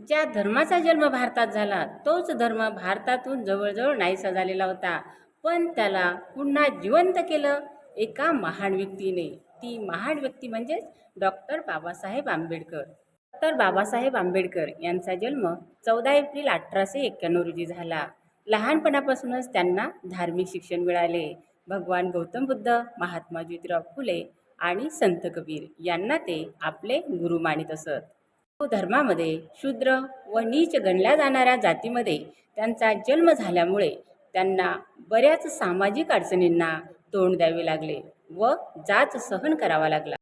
ज्या धर्माचा जन्म भारतात झाला तोच धर्म भारतातून जवळजवळ नाहीसा झालेला होता, पण त्याला पुन्हा जिवंत केलं एका महान व्यक्तीने. ती महान व्यक्ती म्हणजेच डॉक्टर बाबासाहेब आंबेडकर. डॉक्टर बाबासाहेब आंबेडकर यांचा जन्म 14 एप्रिल 1891 रोजी झाला. लहानपणापासूनच त्यांना धार्मिक शिक्षण मिळाले. भगवान गौतम बुद्ध, महात्मा ज्योतिराव फुले आणि संत कबीर यांना ते आपले गुरु मानित असत. हिंदू धर्मामध्ये शूद्र व नीच गणल्या जाणाऱ्या जातीमध्ये त्यांचा जन्म झाल्यामुळे त्यांना बऱ्याच सामाजिक अडचणींना तोंड द्यावे लागले व जाच सहन करावा लागला.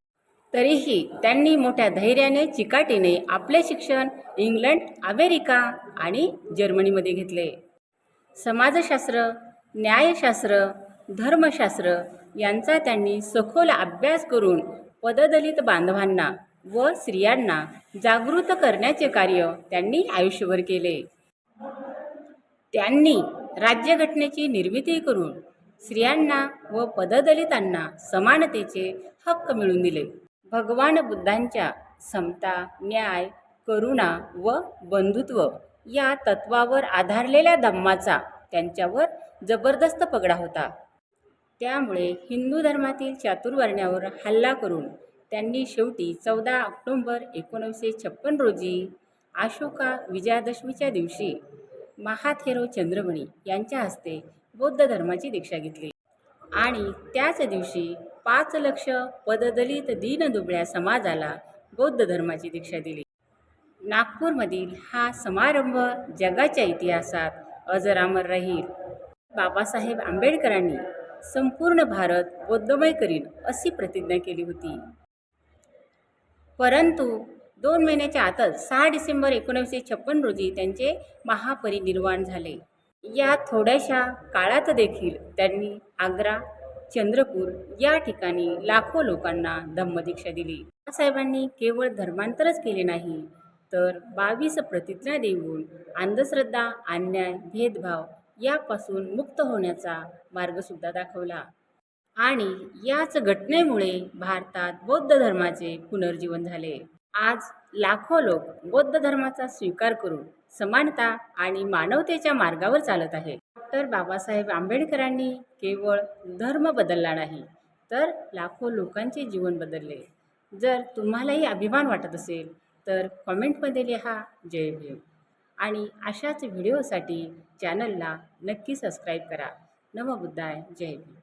तरीही त्यांनी मोठ्या धैर्याने चिकाटीने आपले शिक्षण इंग्लंड, अमेरिका आणि जर्मनीमध्ये घेतले. समाजशास्त्र, न्यायशास्त्र, धर्मशास्त्र यांचा त्यांनी सखोल अभ्यास करून पददलित बांधवांना व स्त्रियांना जागृत करण्याचे कार्य त्यांनी आयुष्यभर केले. त्यांनी राज्यघटनेची निर्मिती करून स्त्रियांना व पददलितांना समानतेचे हक्क मिळवून दिले. भगवान बुद्धांच्या समता, न्याय, करुणा व बंधुत्व या तत्वावर आधारलेल्या धम्माचा त्यांच्यावर जबरदस्त पगडा होता. त्यामुळे हिंदू धर्मातील चातुर्वर्ण्यावर हल्ला करून त्यांनी शेवटी 14 ऑक्टोबर 1956 रोजी अशोका विजयादशमीच्या दिवशी महाथेरो चंद्रमणी यांच्या हस्ते बौद्ध धर्माची दीक्षा घेतली आणि त्याच दिवशी 5 लक्ष पददलित दीनदुबळ्या समाजाला बौद्ध धर्माची दीक्षा दिली. नागपूरमधील हा समारंभ जगाच्या इतिहासात अजरामर राहील. बाबासाहेब आंबेडकरांनी संपूर्ण भारत बौद्धमय करीन अशी प्रतिज्ञा केली होती. परंतु 2 महिन्याच्या आतच 6 डिसेंबर 1956 रोजी त्यांचे महापरिनिर्वाण झाले. या थोड्याशा काळात देखील त्यांनी आग्रा, चंद्रपूर या ठिकाणी लाखो लोकांना धम्मदीक्षा दिली. बाबासाहेबांनी केवळ धर्मांतरच केले नाही, तर 22 प्रतिज्ञा देऊन अंधश्रद्धा, अन्याय, भेदभाव यापासून मुक्त होण्याचा मार्गसुद्धा दाखवला. आणि याच घटनेमुळे भारतात बौद्ध धर्माचे पुनर्जीवन झाले. आज लाखो लोक बौद्ध धर्माचा स्वीकार करून समानता आणि मानवतेच्या मार्गावर चालत आहे. डॉक्टर बाबासाहेब आंबेडकरांनी केवळ धर्म बदलला नाही, तर लाखो लोकांचे जीवन बदलले. जर तुम्हालाही अभिमान वाटत असेल तर कमेंटमध्ये लिहा जय भीम. आणि अशाच व्हिडिओसाठी चॅनलला नक्की सबस्क्राईब करा. नमो बुद्धाय. जय भीम.